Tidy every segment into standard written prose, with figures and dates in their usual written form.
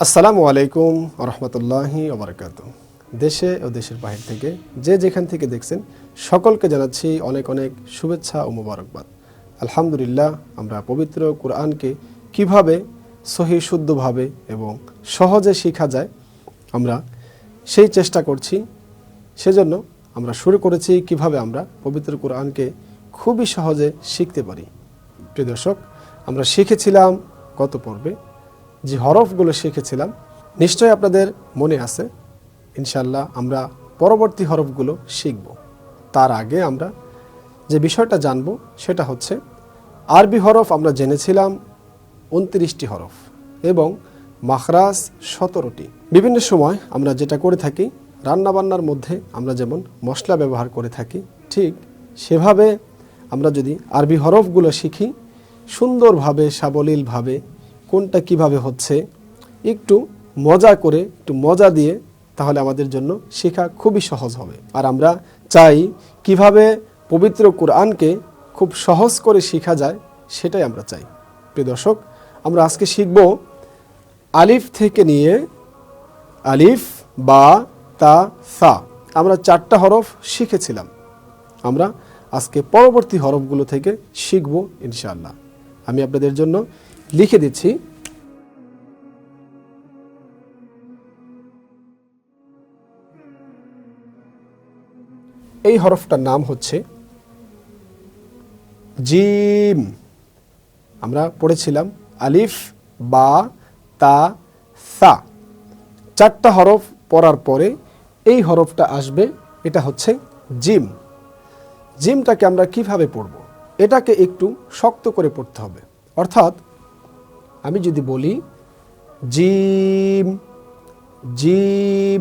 আসসালামু আলাইকুম রহমতুল্লাহি ওবরাকাতুহু। দেশে ও দেশের বাহির থেকে যে যেখান থেকে দেখছেন সকলকে জানাচ্ছি অনেক অনেক শুভেচ্ছা ও মোবারকবাদ। আলহামদুলিল্লাহ, আমরা পবিত্র কোরআনকে কিভাবে সহি শুদ্ধভাবে এবং সহজে শেখা যায় আমরা সেই চেষ্টা করছি। সেজন্য আমরা শুরু করেছি কিভাবে আমরা পবিত্র কোরআনকে খুবই সহজে শিখতে পারি। প্রিয় দর্শক, আমরা শিখেছিলাম গত পর্বে যে হরফগুলো শিখেছিলাম, নিশ্চয়ই আপনাদের মনে আছে। ইনশাআল্লাহ আমরা পরবর্তী হরফগুলো শিখব। তার আগে আমরা যে বিষয়টা জানব সেটা হচ্ছে আরবি হরফ আমরা জেনেছিলাম 29টি হরফ এবং মাখরাজ 17টি। বিভিন্ন সময় আমরা যেটা করে থাকি, রান্নাবান্নার মধ্যে আমরা যেমন মশলা ব্যবহার করে থাকি, ঠিক সেভাবে আমরা যদি আরবি হরফগুলো শিখি সুন্দরভাবে সাবলীলভাবে, কোনটা কিভাবে হচ্ছে একটু মজা করে, একটু মজা দিয়ে, তাহলে আমাদের জন্য শেখা খুবই সহজ হবে। আর আমরা চাই কিভাবে পবিত্র কোরআনকে খুব সহজ করে শেখা যায়, সেটাই আমরা চাই। প্রিয় দর্শক, আমরা আজকে শিখব আলিফ থেকে নিয়ে আলিফ, বা, তা, সা। আমরা 4টা হরফ শিখেছিলাম। আমরা আজকে পরবর্তী হরফগুলো থেকে শিখব ইনশাআল্লাহ। আমি আপনাদের জন্য লিখে দিচ্ছি। এই হরফটার নাম হচ্ছে জিম। আমরা পড়েছিলাম আলিফ, বা, তা, সা। 4টা হরফ পড়ার পরে এই হরফটা আসবে, এটা হচ্ছে জিম। জিমটাকে আমরা কিভাবে পড়ব? এটাকে একটু শক্ত করে পড়তে হবে। অর্থাৎ আমি যদি বলি জিম জিম,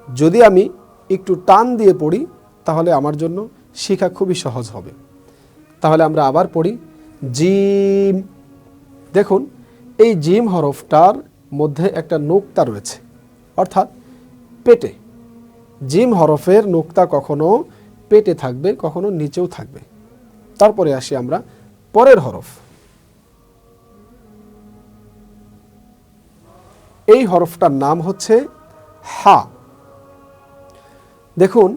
যদি আমি একটু টান দিয়ে পড়ি তাহলে আমার জন্য শেখা খুবই সহজ হবে। তাহলে আমরা আবার পড়ি জিম। দেখুন, এই জিম হরফটার মধ্যে একটা নোক্তা রয়েছে, অর্থাৎ পেটে। জিম হরফের নোক্তা কখনো পেটে থাকবে, কখনো নিচেও থাকবে। তারপরে আসি আমরা পরের হরফ। এই হরফটার নাম হচ্ছে হা। দেখুন,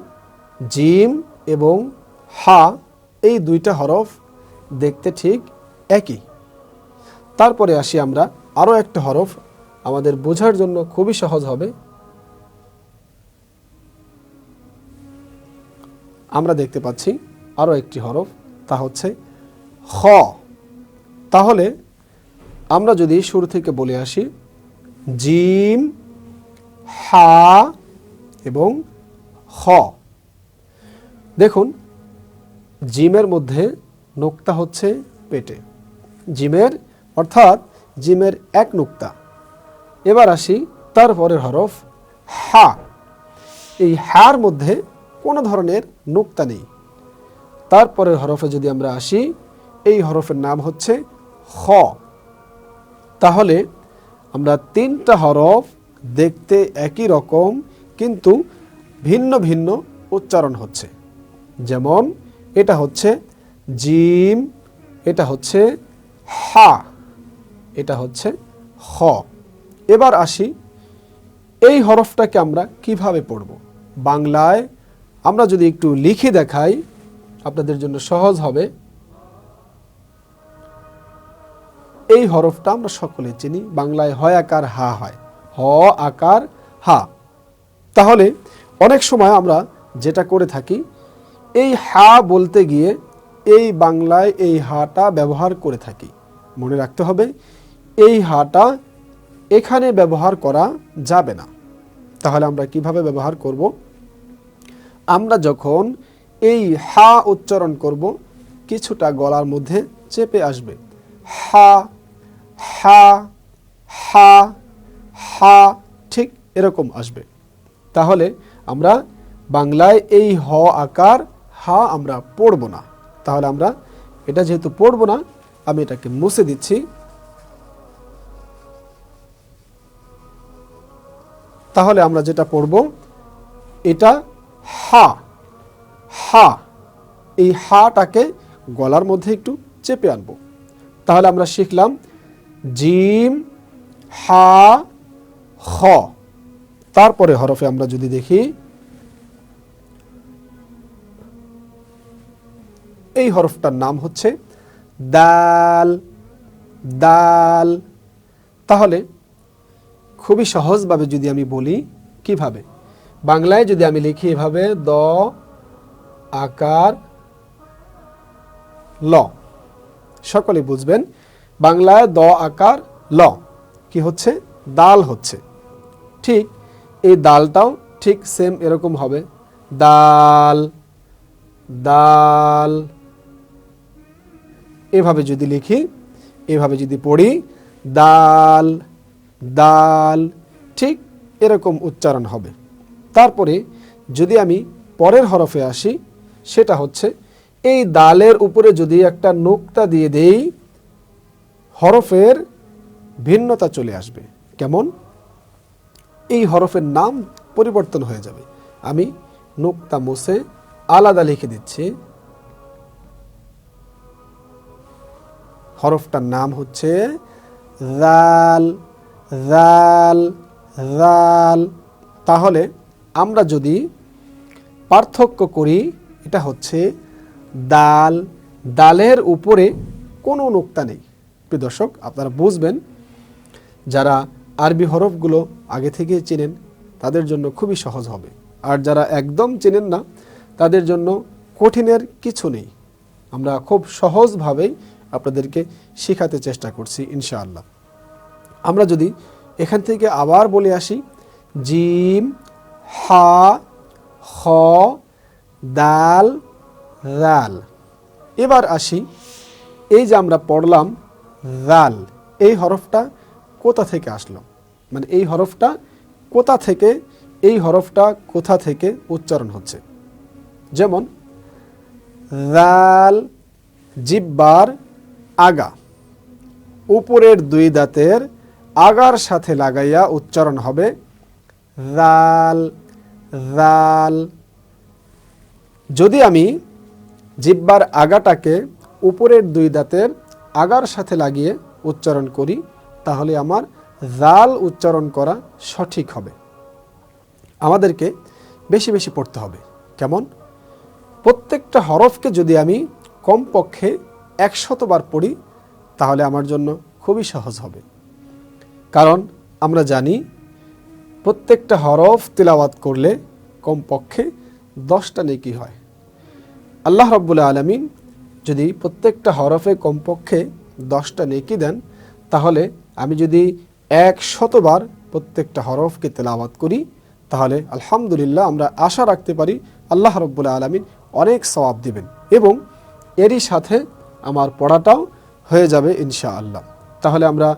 জিম এবং হা এই 2টা হরফ দেখতে ঠিক একই। তারপরে আসি আমরা আরও একটা হরফ, আমাদের বোঝার জন্য খুবই সহজ হবে। আমরা দেখতে পাচ্ছি আরও একটি হরফ, তা হচ্ছে খ। তাহলে আমরা যদি শুরু থেকে বলে আসি জিম, হা এবং খ। দেখুন, জিমের মধ্যে নোক্তা হচ্ছে পেটে, জিমের অর্থাৎ জিমের এক নোক্তা। এবার আসি তারপরের হরফ হা। এই হার মধ্যে কোনো ধরনের নোক্তা নেই। তারপরের হরফে যদি আমরা আসি, এই হরফের নাম হচ্ছে খ। তাহলে আমরা 3টা হরফ দেখতে একই রকম, কিন্তু ভিন্ন ভিন্ন উচ্চারণ হচ্ছে। যেমন এটা হচ্ছে জিম, এটা হচ্ছে হা, এটা হচ্ছে খ। এবার আসি এই হরফটাকে আমরা কিভাবে পড়ব। বাংলায় আমরা যদি একটু লিখে দেখাই আপনাদের জন্য সহজ হবে। এই হরফটা আমরা সকলে চিনি, বাংলায় হয় আকার হা হয়, হ আকার হা। তাহলে অনেক সময় আমরা যেটা করে থাকি, এই হা বলতে গিয়ে এই বাংলায় এই হাটা ব্যবহার করে থাকি। মনে রাখতে হবে, এই হাটা এখানে ব্যবহার করা যাবে না। তাহলে আমরা কিভাবে ব্যবহার করব? আমরা যখন এই হা উচ্চারণ করব, কিছুটা গলার মধ্যে চেপে আসবে। হা হা হা হা, ঠিক এরকম আসবে। তাহলে আমরা বাংলায় এই হ আকার হা আমরা পড়ব না। তাহলে আমরা এটা যেহেতু পড়ব না, আমি এটাকে মুছে দিচ্ছি। তাহলে আমরা যেটা পড়ব, এটা হা। হা, এই হাটাকে গলার মধ্যে একটু চেপে আনবো। তাহলে আমরা শিখলাম জিম, হা, খ। তারপরে হরফে আমরা যদি দেখি, এই হরফটার নাম হচ্ছে দাল। দাল। তাহলে খুবই সহজভাবে যদি আমি বলি, কিভাবে বাংলায় যদি আমি লিখি এভাবে, দ আকার ল, সকলে বুঝবেন বাংলায় দ আকার ল কি হচ্ছে, দাল হচ্ছে। ঠিক এই দালটাও ঠিক সেম এরকম হবে, দাল দাল। এভাবে যদি লিখি, এভাবে যদি পড়ি, দাল দাল, ঠিক এরকম উচ্চারণ হবে। তারপরে যদি আমি পরের হরফে আসি, সেটা হচ্ছে এই দালের উপরে যদি একটা নোক্তা দিয়ে দেই, হরফের ভিন্নতা চলে আসবে। কেমন? এই হরফের নাম পরিবর্তন হয়ে যাবে। আমি নোক্তা মুছে আলাদা লিখে দিচ্ছি। হরফটার নাম হচ্ছে জাল। জাল জাল। তাহলে আমরা যদি পার্থক্য করি, এটা হচ্ছে দাল। দালের উপরে কোনো নোক্তা নেই। প্রিয় দর্শক, আপনারা বুঝবেন, যারা আরবি হরফগুলো আগে থেকে চেনেন তাদের জন্য খুবই সহজ হবে, আর যারা একদম চেনেন না তাদের জন্য কঠিনের কিছু নেই। আমরা খুব সহজভাবেই আপনাদেরকে শেখাতে চেষ্টা করছি ইনশাআল্লাহ। আমরা যদি এখান থেকে আবার বলে আসি, জিম হা খ দাল রাল। এবার আসি, এই যে আমরা পড়লাম রাল, এই হরফটা কোথা থেকে আসলো, মানে এই হরফটা কোথা থেকে, এই হরফটা কোথা থেকে উচ্চারণ হচ্ছে। যেমন রাল জিব্বার আগা, উপরের দুই দাঁতের আগার সাথে লাগাইয়া উচ্চারণ হবে রাল রাল। যদি আমি জিব্বার আগাটাকে উপরের দুই দাঁতের আগার সাথে লাগিয়ে উচ্চারণ করি, তাহলে আমার রাল উচ্চারণ করা সঠিক হবে। আমাদেরকে বেশি বেশি পড়তে হবে। কেমন? প্রত্যেকটা হরফকে যদি আমি কমপক্ষে 100 বার পড়ি, তাহলে আমার জন্য খুবই সহজ হবে। কারণ আমরা জানি প্রত্যেকটা হরফ তিলাওয়াত করলে কমপক্ষে 10টা নেকি হয়। আল্লাহ রাব্বুল আলামিন যদি প্রত্যেকটা হরফে কমপক্ষে 10টা নেকি দেন, তাহলে আমি যদি 100 বার প্রত্যেকটা হরফকে তেলাওয়াত করি, তাহলে আলহামদুলিল্লাহ আমরা আশা রাখতে পারি আল্লাহ রাব্বুল আলামিন অনেক সওয়াব দিবেন, এবং এরই সাথে আমার পড়াটাও হয়ে যাবে ইনশাআল্লাহ। তাহলে আমরা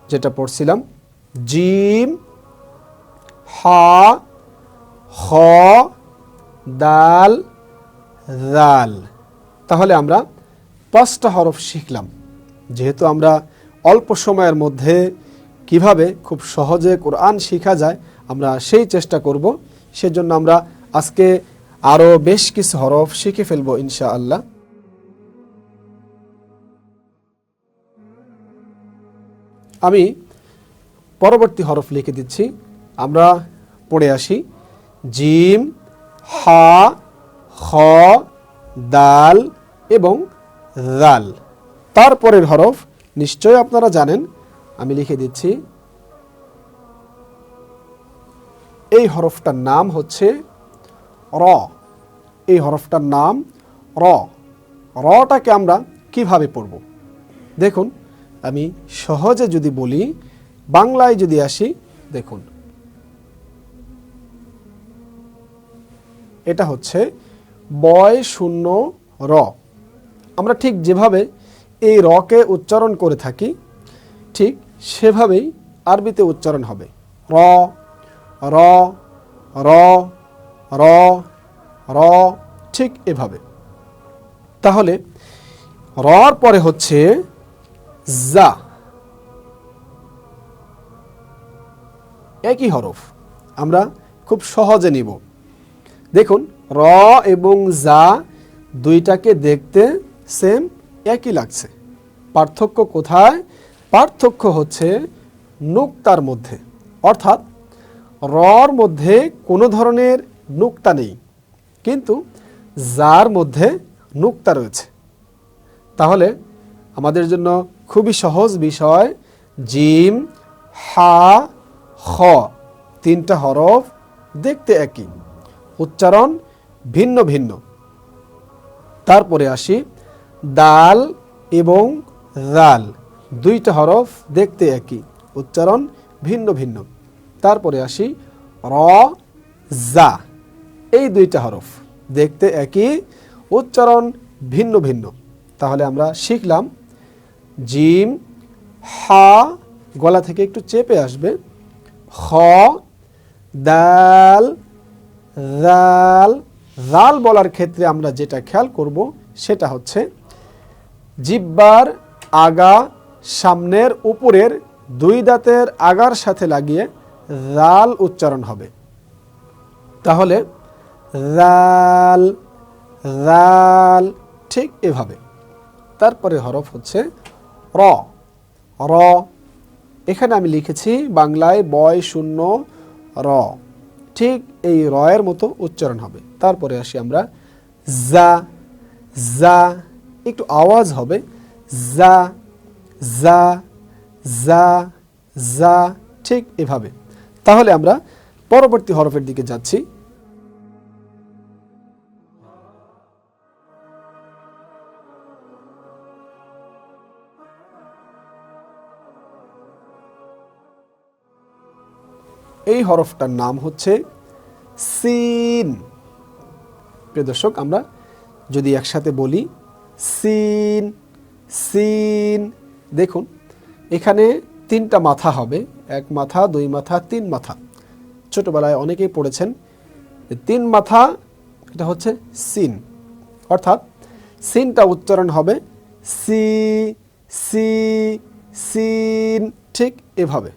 যেটা পড়ছিলাম, জিম হা খ দাল রাল। তাহলে আমরা 5টা হরফ শিখলাম। যেহেতু আমরা অল্প সময়ের মধ্যে কিভাবে খুব সহজে কোরআন শেখা যায় আমরা সেই চেষ্টা করব, সেজন্য আমরা আজকে আরও বেশ কিছু হরফ শিখে ফেলবো ইনশাআল্লাহ। আমি পরবর্তী হরফ লিখে দিচ্ছি, আমরা পড়ে আসি। জিম হা খ দাল এবং রাল। তারপরের হরফ নিশ্চয় আপনারা জানেন, আমি লিখে দিচ্ছি। এই হরফটার নাম হচ্ছে র। এই হরফটার নাম র। রটাকে আমরা কিভাবে পড়ব? দেখুন, আমি সহজে যদি বলি, বাংলায় যদি আসি, দেখুন এটা হচ্ছে বয় শূন্য র। আমরা ঠিক যেভাবে এই রকে উচ্চারণ করে থাকি, ঠিক সেভাবেই আরবিতে উচ্চারণ হবে। র র র র র, ঠিক এভাবে। তাহলে রর পরে হচ্ছে জা। একই হরফ, আমরা খুব সহজে নিব। দেখুন, র এবং জা দুইটাকে দেখতে সেম একই লাগছে। পার্থক্য কোথায়? পার্থক্য হচ্ছে নুক্তার মধ্যে, অর্থাৎ রর মধ্যে কোনো ধরনের নুক্তা নেই, কিন্তু জার মধ্যে নুক্তা রয়েছে। তাহলে আমাদের জন্য খুবই সহজ বিষয়, জিম, হা, খ, তিনটা হরফ দেখতে একই, উচ্চারণ ভিন্ন ভিন্ন। তারপরে আসি দাল এবং রাল, দুইটা হরফ দেখতে একই, উচ্চারণ ভিন্ন ভিন্ন। তারপরে আসি র, জা, এই দুইটা হরফ দেখতে একই, উচ্চারণ ভিন্ন ভিন্ন। তাহলে আমরা শিখলাম জিম, হা গলা থেকে একটু চেপে আসবে, খ, দাল, রাল। রাল বলার ক্ষেত্রে আমরা যেটা খেয়াল করব সেটা হচ্ছে জিহ্বার আগা সামনের উপরের দুই দাঁতের আগার সাথে লাগিয়ে রাল উচ্চারণ হবে। তাহলে রাল, রাল, ঠিক এভাবে। তারপরে হরফ হচ্ছে র, র। এখানে আমি লিখেছি বাংলায় বয় শূন্য র, ঠিক এই রয়ের মতো উচ্চারণ হবে। তারপরে আসি আমরা জা, জা, একটু আওয়াজ হবে, জা, জা, জা, জা, ঠিক এভাবে। তাহলে আমরা পরবর্তী হরফের দিকে যাচ্ছি। এই হরফটার নাম হচ্ছে সিন। প্রিয় দর্শক, আমরা যদি একসাথে বলি সিন, সিন। দেখুন এখানে তিনটা মাথা হবে, এক মাথা, দুই মাথা, তিন মাথা। ছোটবেলায় অনেকেই পড়েছেন তিন মাথা, এটা হচ্ছে সিন। অর্থাৎ সিনটা উচ্চারণ হবে সি, সি, সিন, ঠিক এভাবে।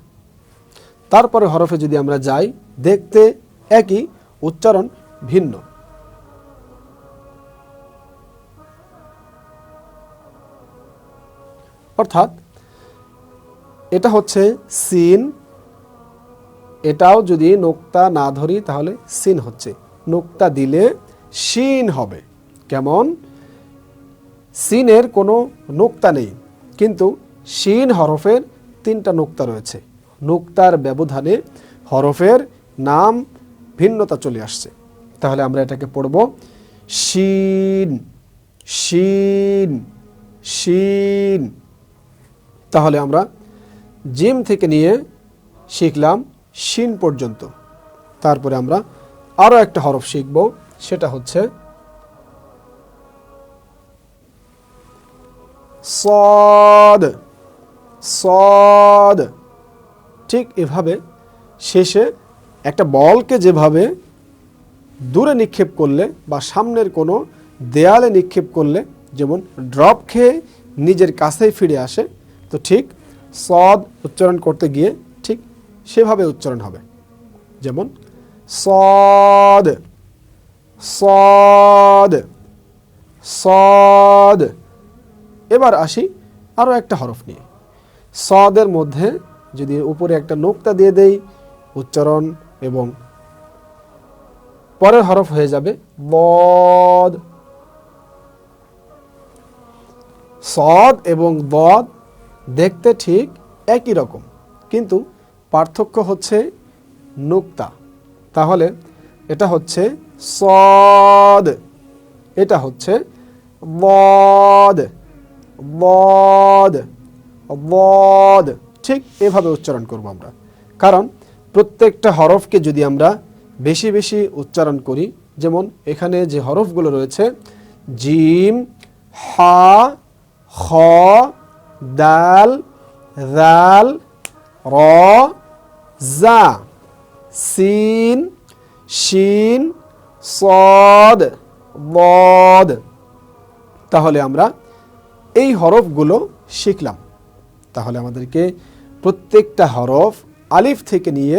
তারপরে হরফে যদি আমরা যাই, দেখতে একই, উচ্চারণ ভিন্ন। অর্থাৎ এটা হচ্ছে সিন, এটাও যদি নোক্তা না ধরি তাহলে সিন হচ্ছে, নোক্তা দিলে শিন হবে। কেমন? সিনের কোনো নোক্তা নেই, কিন্তু শিন হরফের তিনটা নোক্তা রয়েছে। নোক্তার ব্যবধানে হরফের নাম ভিন্নতা চলে আসছে। তাহলে আমরা এটাকে পড়ব শিন, শিন, শিন। তাহলে আমরা জিম থেকে নিয়ে শিখলাম শিন পর্যন্ত। তারপরে আমরা আরও একটা হরফ শিখব, সেটা হচ্ছে সদ, সদ। ঠিক এভাবে শেষে একটা বলকে যেভাবে দূরে নিক্ষেপ করলে বা সামনের কোনো দেয়ালে নিক্ষেপ করলে যেমন ড্রপ খেয়ে নিজের কাছেই ফিরে আসে, তো ঠিক সদ উচ্চারণ করতে গিয়ে ঠিক সেভাবে উচ্চারণ হবে। যেমন সদ, সদ, সদ। এবার আসি আরও একটা হরফ নিয়ে। সদের মধ্যে যদি উপরে একটা নোক্তা দিয়ে দেই, উচ্চারণ এবং পরের হরফ হয়ে যাবে বদ। সদ এবং বদ দেখতে ঠিক একই রকম, কিন্তু পার্থক্য হচ্ছে নোক্তা। তাহলে এটা হচ্ছে সদ, এটা হচ্ছে বদ, বদ, বদ। ঠিক এভাবে উচ্চারণ করব আমরা, কারণ প্রত্যেকটা হরফকে যদি আমরা বেশি বেশি উচ্চারণ করি, যেমন এখানে যে হরফগুলো রয়েছে জিম, হা, খ, দাল, রাল, র, জা, সিন, শিন, সদ, বদ। তাহলে আমরা এই হরফগুলো শিখলাম। তাহলে আমাদেরকে প্রত্যেকটা হরফ আলিফ থেকে নিয়ে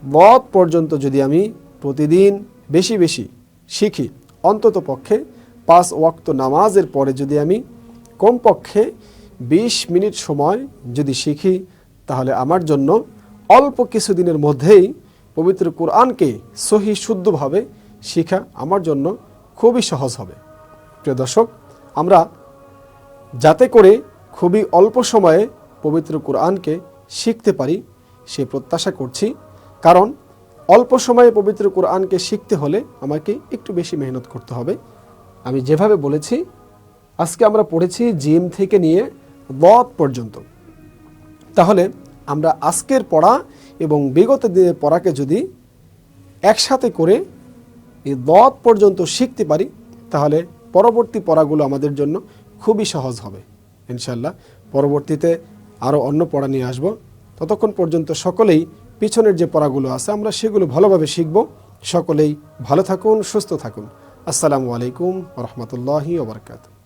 বদ পর্যন্ত যদি আমি প্রতিদিন বেশি বেশি শিখি, অন্তত পক্ষে 5 ওয়াক্ত নামাজের পরে যদি আমি কমপক্ষে 20 মিনিট সময় যদি শিখি, তাহলে আমার জন্য অল্প কিছুদিনের মধ্যেই পবিত্র কোরআনকে সহি শুদ্ধভাবে শেখা আমার জন্য খুবই সহজ হবে। প্রিয় দর্শক, আমরা যাতে করে খুবই অল্প সময়ে পবিত্র কোরআনকে শিখতে পারি সে প্রত্যাশা করছি। কারণ অল্প সময়ে পবিত্র কোরআনকে শিখতে হলে আমাকে একটু বেশি মেহনত করতে হবে। আমি যেভাবে বলেছি, আজকে আমরা পড়েছি জিম থেকে নিয়ে দত পর্যন্ত। তাহলে আমরা আজকের পড়া এবং বিগত দিনের পড়াকে যদি একসাথে করে এই দত পর্যন্ত শিখতে পারি, তাহলে পরবর্তী পড়াগুলো আমাদের জন্য খুবই সহজ হবে ইনশাল্লাহ। পরবর্তীতে আরও অন্য পড়া নিয়ে আসব। ততক্ষণ পর্যন্ত সকলেই পিছনের যে পড়াগুলো আছে আমরা সেগুলো ভালোভাবে শিখব। সকলেই ভালো থাকুন, সুস্থ থাকুন। আসসালামু আলাইকুম ওয়া রাহমাতুল্লাহি ওয়া বারাকাতুহু।